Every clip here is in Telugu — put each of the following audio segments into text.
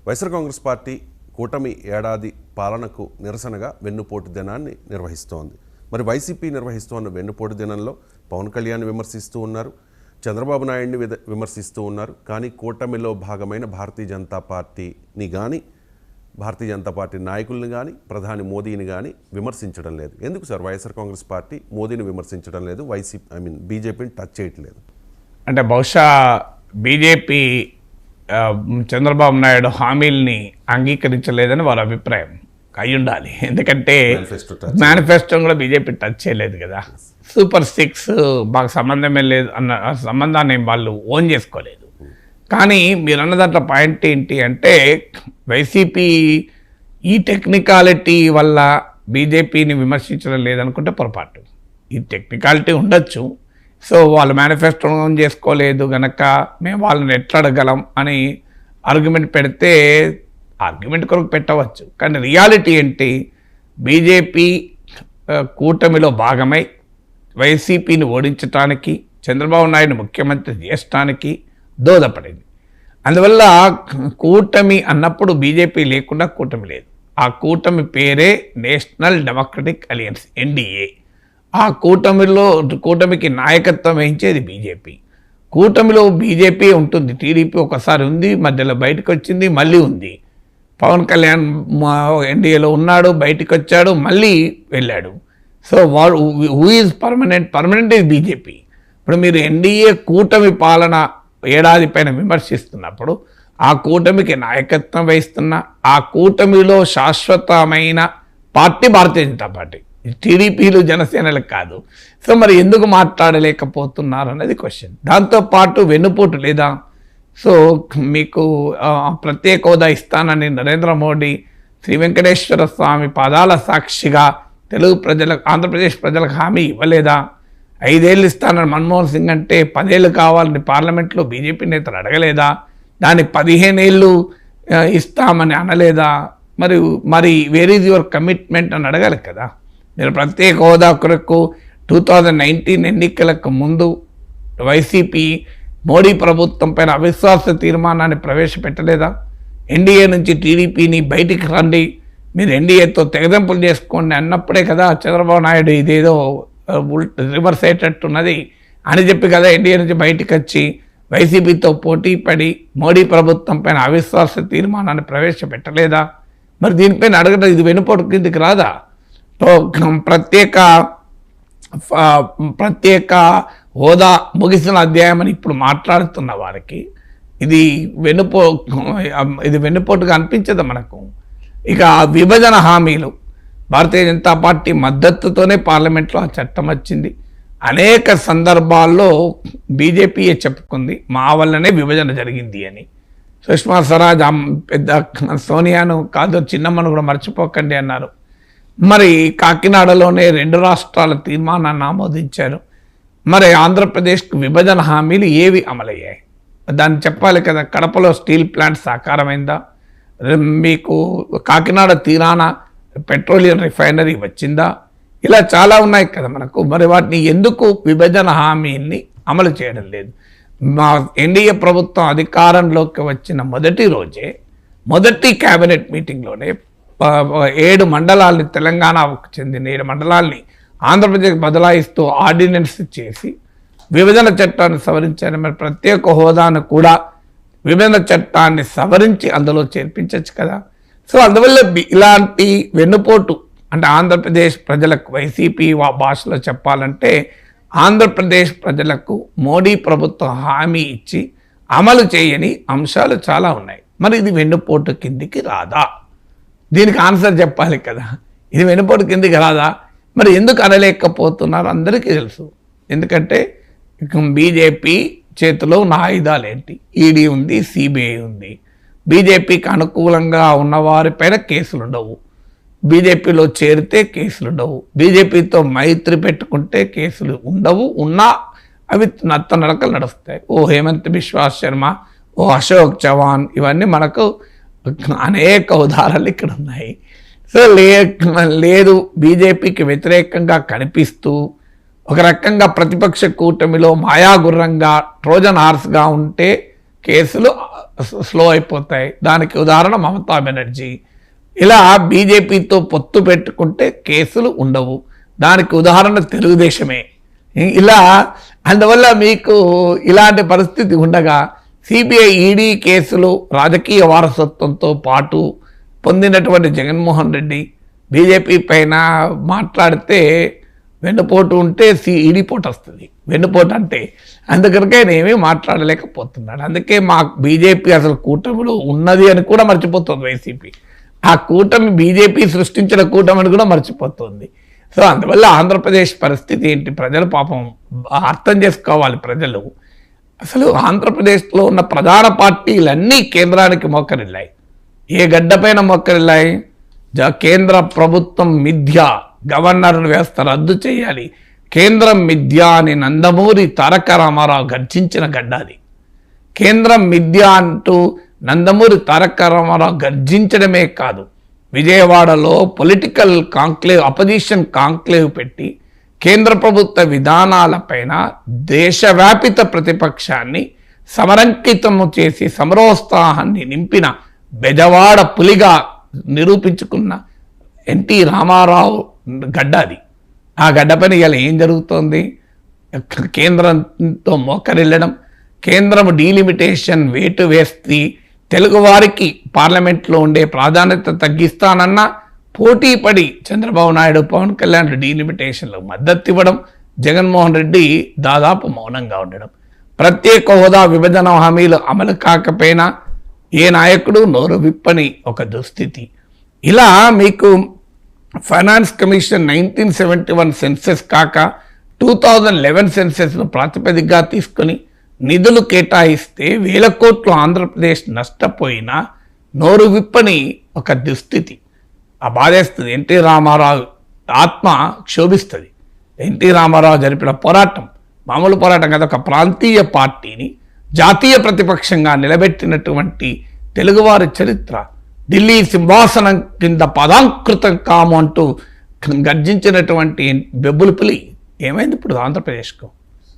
వైఎస్ఆర్ కాంగ్రెస్ పార్టీ కూటమి ఏడాది పాలనకు నిరసనగా వెన్నుపోటు దినాన్ని నిర్వహిస్తోంది. మరి వైసీపీ నిర్వహిస్తున్న వెన్నుపోటు దినంలో పవన్ కళ్యాణ్ విమర్శిస్తూ ఉన్నారు, చంద్రబాబు నాయుడిని విమర్శిస్తూ ఉన్నారు. కానీ కూటమిలో భాగమైన భారతీయ జనతా పార్టీని కానీ, భారతీయ జనతా పార్టీ నాయకుల్ని కానీ, ప్రధాని మోదీని కానీ విమర్శించడం లేదు. ఎందుకు సార్ వైఎస్ఆర్ కాంగ్రెస్ పార్టీ మోదీని విమర్శించడం లేదు, బీజేపీని టచ్ చేయట్లేదు? అంటే బహుశా బీజేపీ చంద్రబాబు నాయుడు హామీల్ని అంగీకరించలేదని వారి అభిప్రాయం అయి ఉండాలి. ఎందుకంటే మేనిఫెస్టో కూడా బీజేపీ టచ్ చేయలేదు కదా. సూపర్ 6 మాకు సంబంధమే లేదు అన్న సంబంధాన్ని వాళ్ళు ఓన్ చేసుకోలేదు. కానీ మీరు అన్న దాంట్లో పాయింట్ ఏంటి అంటే, వైసీపీ ఈ టెక్నికాలిటీ వల్ల బీజేపీని విమర్శించడం లేదనుకుంటే పొరపాటు. ఈ టెక్నికాలిటీ ఉండొచ్చు. సో వాళ్ళు మేనిఫెస్టో ఓన్ చేసుకోలేదు కనుక మేము వాళ్ళని ఎట్లా అడగలం అని ఆర్గ్యుమెంట్ పెడితే ఆర్గ్యుమెంట్ కొరకు పెట్టవచ్చు. కానీ రియాలిటీ ఏంటి, బీజేపీ కూటమిలో భాగమై వైసీపీని ఓడించడానికి, చంద్రబాబు నాయుడు ముఖ్యమంత్రి చేయడానికి దోహదపడింది. అందువల్ల కూటమి అన్నప్పుడు బీజేపీ లేకుండా కూటమి లేదు. ఆ కూటమి పేరే నేషనల్ డెమోక్రటిక్ అలయన్స్, ఎన్డీఏ. ఆ కూటమికి నాయకత్వం వహించేది బీజేపీ. కూటమిలో బీజేపీ ఉంటుంది, టీడీపీ ఒకసారి ఉంది, మధ్యలో బయటకు వచ్చింది, మళ్ళీ ఉంది. పవన్ కళ్యాణ్ ఎన్డీఏలో ఉన్నాడు, బయటకు వచ్చాడు, మళ్ళీ వెళ్ళాడు. సో వాడు who is permanent is BJP. ఇప్పుడు మీరు ఎన్డీఏ కూటమి పాలన ఏడాది పైన విమర్శిస్తున్నప్పుడు, ఆ కూటమికి నాయకత్వం వహిస్తున్న, ఆ కూటమిలో శాశ్వతమైన పార్టీ భారతీయ జనతా పార్టీ, టీడీపీలు జనసేనలకు కాదు. సో మరి ఎందుకు మాట్లాడలేకపోతున్నారు అన్నది క్వశ్చన్. దాంతోపాటు వెన్నుపోటు లేదా? సో మీకు ప్రత్యేక హోదా ఇస్తానని నరేంద్ర మోడీ శ్రీ వెంకటేశ్వర స్వామి పాదాల సాక్షిగా తెలుగు ప్రజలకు, ఆంధ్రప్రదేశ్ ప్రజలకు హామీ ఇవ్వలేదా? 5 ఏళ్ళు ఇస్తానని మన్మోహన్ సింగ్ అంటే 10 ఏళ్ళు కావాలని పార్లమెంట్లో బీజేపీ నేతలు అడగలేదా? దాన్ని 15 ఏళ్ళు ఇస్తామని అనలేదా? మరి వేర్ ఈజ్ యువర్ కమిట్మెంట్ అని అడగాలి కదా. మీరు ప్రత్యేక హోదా కొరకు 2019 ఎన్నికలకు ముందు వైసీపీ మోడీ ప్రభుత్వం పైన అవిశ్వాస తీర్మానాన్ని ప్రవేశపెట్టలేదా? ఎన్డీఏ నుంచి టీడీపీని బయటికి రండి, మీరు ఎన్డీఏతో తెగదెంపులు చేసుకోండి అన్నప్పుడే కదా చంద్రబాబు నాయుడు ఇదేదో రివర్స్ అయ్యేటట్టున్నది అని చెప్పి కదా ఎన్డీఏ నుంచి బయటికి వచ్చి వైసీపీతో పోటీ పడి మోడీ ప్రభుత్వం పైన అవిశ్వాస తీర్మానాన్ని ప్రవేశపెట్టలేదా? మరి దీనిపైన అడగడం ఇది వెనుపోటు కిందికి రాదా? ప్రత్యేక హోదా ముగిసిన అధ్యాయం అని ఇప్పుడు మాట్లాడుతున్న వారికి ఇది వెన్నుపోటుగా అనిపించదు మనకు. ఇక విభజన హామీలు, భారతీయ జనతా పార్టీ మద్దతుతోనే పార్లమెంట్లో ఆ చట్టం వచ్చింది. అనేక సందర్భాల్లో బీజేపీయే చెప్పుకుంది మా వల్లనే విభజన జరిగింది అని. సుష్మా స్వరాజ్ పెద్ద సోనియాను కాదు చిన్నమ్మను కూడా మర్చిపోకండి అన్నారు. మరి కాకినాడలోనే 2 రాష్ట్రాల తీర్మానాన్ని ఆమోదించారు. మరి ఆంధ్రప్రదేశ్కు విభజన హామీలు ఏవి అమలయ్యాయి? దాన్ని చెప్పాలి కదా. కడపలో స్టీల్ ప్లాంట్ సాకారమైందా? మీకు కాకినాడ తీరాన పెట్రోలియం రిఫైనరీ వచ్చిందా? ఇలా చాలా ఉన్నాయి కదా మనకు. మరి వాటిని ఎందుకు విభజన హామీని అమలు చేయడం లేదు? మా ఎన్డీఏ ప్రభుత్వం అధికారంలోకి వచ్చిన మొదటి రోజే, మొదటి క్యాబినెట్ మీటింగ్లోనే 7 మండలాల్ని, తెలంగాణకు చెందిన 7 మండలాల్ని ఆంధ్రప్రదేశ్ బదలాయిస్తూ ఆర్డినెన్స్ చేసి విభజన చట్టాన్ని సవరించారు. మరి ప్రత్యేక హోదాను కూడా విభజన చట్టాన్ని సవరించి అందులో చేర్పించవచ్చు కదా. సో అందువల్ల ఇలాంటి వెన్నుపోటు అంటే ఆంధ్రప్రదేశ్ ప్రజలకు, వైసీపీ భాషలో చెప్పాలంటే ఆంధ్రప్రదేశ్ ప్రజలకు మోడీ ప్రభుత్వం హామీ ఇచ్చి అమలు చేయని అంశాలు చాలా ఉన్నాయి. మరి ఇది వెన్నుపోటు కిందికి రాదా? దీనికి ఆన్సర్ చెప్పాలి కదా. ఇది వెన్నుపోటు కిందికి రాదా? మరి ఎందుకు అనలేకపోతున్నారు అందరికీ తెలుసు. ఎందుకంటే బీజేపీ చేతిలో ఉన్న ఆయుధాలు ఏంటి? ఈడీ ఉంది, సిబిఐ ఉంది. బీజేపీకి అనుకూలంగా ఉన్నవారిపైన కేసులు ఉండవు, బీజేపీలో చేరితే కేసులు ఉండవు, బీజేపీతో మైత్రి పెట్టుకుంటే కేసులు ఉండవు, ఉన్నా అవి నడకలు నడుస్తాయి. ఓ హేమంత్ బిశ్వా శర్మ, ఓ అశోక్ చవాన్, ఇవన్నీ మనకు అనేక ఉదాహరణలు ఇక్కడ ఉన్నాయి. సో లేదు, బీజేపీకి వ్యతిరేకంగా కనిపిస్తూ ఒక రకంగా ప్రతిపక్ష కూటమిలో మాయాగుర్రంగా ట్రోజన్ హార్స్గా ఉంటే కేసులు స్లో అయిపోతాయి. దానికి ఉదాహరణ మమతా బెనర్జీ. ఇలా బీజేపీతో పొత్తు పెట్టుకుంటే కేసులు ఉండవు. దానికి ఉదాహరణ తెలుగుదేశమే. ఇలా అందువల్ల మీకు ఇలాంటి పరిస్థితి ఉండగా సిబిఐ ఈడీ కేసులు రాజకీయ వారసత్వంతో పాటు పొందినటువంటి జగన్మోహన్ రెడ్డి బీజేపీ పైన మాట్లాడితే వెన్నుపోటు ఉంటే ఈడిపోటు వస్తుంది. వెన్నుపోటు అంటే అందుకనికే నేమీ మాట్లాడలేకపోతున్నాడు. అందుకే మా బీజేపీ అసలు కూటమిలో ఉన్నది అని కూడా మర్చిపోతుంది వైసీపీ. ఆ కూటమి బీజేపీ సృష్టించిన కూటమిని కూడా మర్చిపోతుంది. సో అందువల్ల ఆంధ్రప్రదేశ్ పరిస్థితి ఏంటి, ప్రజలు పాపం అర్థం చేసుకోవాలి. ప్రజలు అసలు ఆంధ్రప్రదేశ్లో ఉన్న ప్రధాన పార్టీలన్నీ కేంద్రానికి మోకరిల్లాయి. ఏ గడ్డపైన మోకరిల్లాయి? కేంద్ర ప్రభుత్వం మిథ్య, గవర్నర్ వ్యవస్థ రద్దు చేయాలి, కేంద్రం మిథ్య అని నందమూరి తారక రామారావు గర్జించిన గడ్డ అది. కేంద్రం మిథ్య అంటూ నందమూరి తారక రామారావు గర్జించడమే కాదు, విజయవాడలో పొలిటికల్ కాంక్లేవ్, అపోజిషన్ కాంక్లేవ్ పెట్టి కేంద్ర ప్రభుత్వ విధానాలపైన దేశవ్యాపిత ప్రతిపక్షాన్ని సమరంకితము చేసి సమరోత్సాహాన్ని నింపిన బెజవాడ పులిగా నిరూపించుకున్న ఎన్టీ రామారావు గడ్డ అది. ఆ గడ్డపైన ఇలా ఏం జరుగుతోంది? కేంద్రంతో మోకరిల్లడం, కేంద్రం డీలిమిటేషన్ వేటు వేస్తే తెలుగువారికి పార్లమెంట్లో ఉండే ప్రాధాన్యత తగ్గిస్తానన్నా పోటీ పడి చంద్రబాబు నాయుడు, పవన్ కళ్యాణ్ డీలిమిటేషన్లో మద్దతు ఇవ్వడం, జగన్మోహన్ రెడ్డి దాదాపు మౌనంగా ఉండడం, ప్రత్యేక హోదా విభజన హామీలు అమలు కాకపోయినా ఏ నాయకుడు నోరు విప్పని ఒక దుస్థితి. ఇలా మీకు ఫైనాన్స్ కమిషన్ 1971 సెన్సెస్ కాక 2011 సెన్సెస్ను ప్రాతిపదికగా తీసుకొని నిధులు కేటాయిస్తే 1000 కోట్లు ఆంధ్రప్రదేశ్ నష్టపోయినా నోరు విప్పని ఒక దుస్థితి. ఆ బాధేస్తుంది. ఎన్టీ రామారావు ఆత్మ క్షోభిస్తుంది. ఎన్టీ రామారావు జరిపిన పోరాటం మామూలు పోరాటం కదా. ఒక ప్రాంతీయ పార్టీని జాతీయ ప్రతిపక్షంగా నిలబెట్టినటువంటి తెలుగువారి చరిత్ర, ఢిల్లీ సింహాసనం కింద పదాంకృతం కాము అంటూ గర్జించినటువంటి బెబ్బులు పులి ఏమైంది ఇప్పుడు ఆంధ్రప్రదేశ్కు?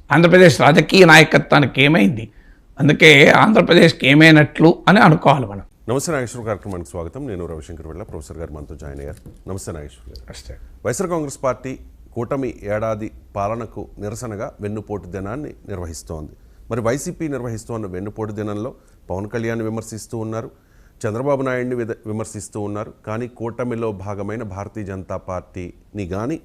ఆంధ్రప్రదేశ్ రాజకీయ నాయకత్వానికి ఏమైంది? అందుకే ఆంధ్రప్రదేశ్కి ఏమైనట్లు అని అనుకోవాలి మనం. నమస్తే నాగేశ్వర కార్యక్రమానికి స్వాగతం. నేను రవిశంకర్ వెళ్ళ ప్రొఫెసర్ గారు మనతో జాయిన్ అయ్యారు. నమస్తే నాగేశ్వర గారు. వైఎస్ఆర్ కాంగ్రెస్ పార్టీ కూటమి ఏడాది పాలనకు నిరసనగా వెన్నుపోటు దినాన్ని నిర్వహిస్తోంది. మరి వైసీపీ నిర్వహిస్తున్న వెన్నుపోటు దినంలో పవన్ కళ్యాణ్ విమర్శిస్తూ ఉన్నారు, చంద్రబాబు నాయుడిని విమర్శిస్తూ ఉన్నారు. కానీ కూటమిలో భాగమైన భారతీయ జనతా పార్టీని కానీ,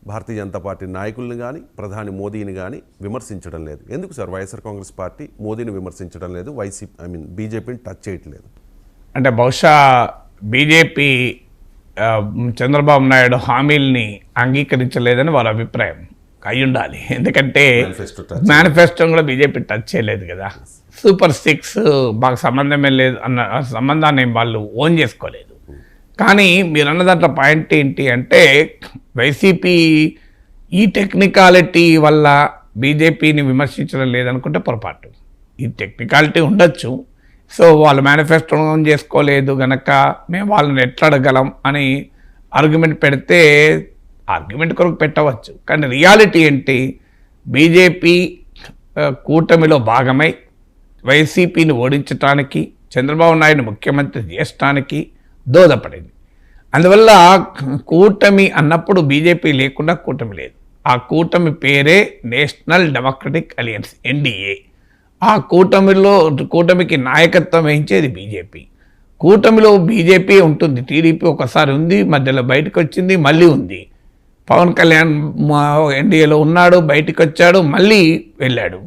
భారతీయ జనతా పార్టీ నాయకులను కానీ, ప్రధాని మోదీని కానీ విమర్శించడం లేదు. ఎందుకు సార్ వైఎస్ఆర్ కాంగ్రెస్ పార్టీ మోదీని విమర్శించడం లేదు, బీజేపీని టచ్ చేయట్లేదు? అంటే బహుశా బీజేపీ చంద్రబాబు నాయుడు హామీల్ని అంగీకరించలేదని వాళ్ళ అభిప్రాయం అయి ఉండాలి. ఎందుకంటే మేనిఫెస్టో కూడా బీజేపీ టచ్ చేయలేదు కదా. సూపర్ 6 మాకు సంబంధమే లేదు అన్న సంబంధాన్ని వాళ్ళు ఓన్ చేసుకోలేదు. కానీ మీరు అన్న దాంట్లో పాయింట్ ఏంటి అంటే, వైసీపీ ఈ టెక్నికాలిటీ వల్ల బీజేపీని విమర్శించడం లేదనుకుంటే పొరపాటు. ఈ టెక్నికాలిటీ ఉండొచ్చు. సో వాళ్ళు మేనిఫెస్టో ఓన్ చేసుకోలేదు గనక మేము వాళ్ళని ఎట్లా అడగలం అని ఆర్గ్యుమెంట్ పెడితే ఆర్గ్యుమెంట్ కొరకు పెట్టవచ్చు. కానీ రియాలిటీ ఏంటి? బీజేపీ కూటమిలో భాగమై వైసీపీని ఓడించడానికి, చంద్రబాబు నాయుడు ముఖ్యమంత్రి చేయడానికి దోహదపడింది. అందువల్ల కూటమి అన్నప్పుడు బీజేపీ లేకుండా కూటమి లేదు. ఆ కూటమి పేరే నేషనల్ డెమోక్రటిక్ అలయన్స్, ఎన్డీఏ. ఆ కూటమికి నాయకత్వం వహించేది బీజేపీ. కూటమిలో బీజేపీ ఉంటుంది. టీడీపీ ఒకసారి ఉంది, మధ్యలో బయటకు వచ్చింది, మళ్ళీ ఉంది. పవన్ కళ్యాణ్ ఎన్డీఏలో ఉన్నాడు, బయటకు వచ్చాడు, మళ్ళీ వెళ్ళాడు.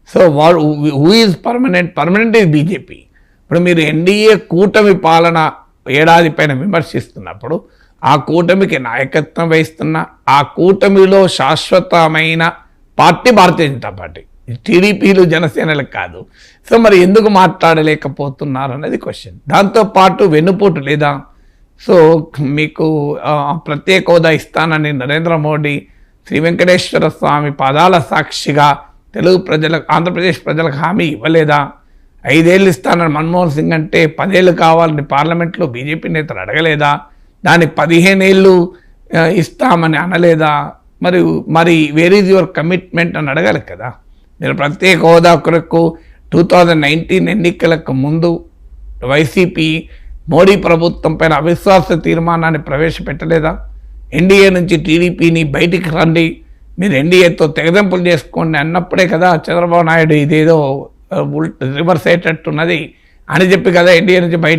సో వాడు who is permanent is BJP. ఇప్పుడు మీరు ఎన్డీఏ కూటమి పాలన ఏడాది పైన విమర్శిస్తున్నప్పుడు ఆ కూటమికి నాయకత్వం వహిస్తున్న ఆ కూటమిలో శాశ్వతమైన పార్టీ భారతీయ జనతా పార్టీ, టీడీపీలు జనసేనలకు కాదు. సో మరి ఎందుకు మాట్లాడలేకపోతున్నారు అన్నది క్వశ్చన్. దాంతోపాటు వెన్నుపోటు లేదా? సో మీకు ప్రత్యేక హోదా ఇస్తానని నరేంద్ర మోడీ శ్రీ వెంకటేశ్వర స్వామి పాదాల సాక్షిగా తెలుగు ప్రజలకు, ఆంధ్రప్రదేశ్ ప్రజలకు హామీ ఇవ్వలేదా? 5 ఏళ్ళు ఇస్తానని మన్మోహన్ సింగ్ అంటే 10 ఏళ్ళు కావాలని పార్లమెంట్లో బీజేపీ నేతలు అడగలేదా? దానికి 15 ఏళ్ళు ఇస్తామని అనలేదా? మరి వేర్ ఈజ్ యువర్ కమిట్మెంట్ అని అడగాలి కదా. మీరు ప్రత్యేక హోదా కొరకు 2019 ఎన్నికలకు ముందు వైసీపీ మోడీ ప్రభుత్వం పైన అవిశ్వాస తీర్మానాన్ని ప్రవేశపెట్టలేదా? ఎన్డీఏ నుంచి టీడీపీని బయటికి రండి, మీరు ఎన్డీఏతో తెగదెంపులు చేసుకోండి అన్నప్పుడే కదా చంద్రబాబు నాయుడు ఇదేదో రివర్స్ అయ్యేటట్టున్నది అని చెప్పి కదా ఎన్డీఏ నుంచి బయట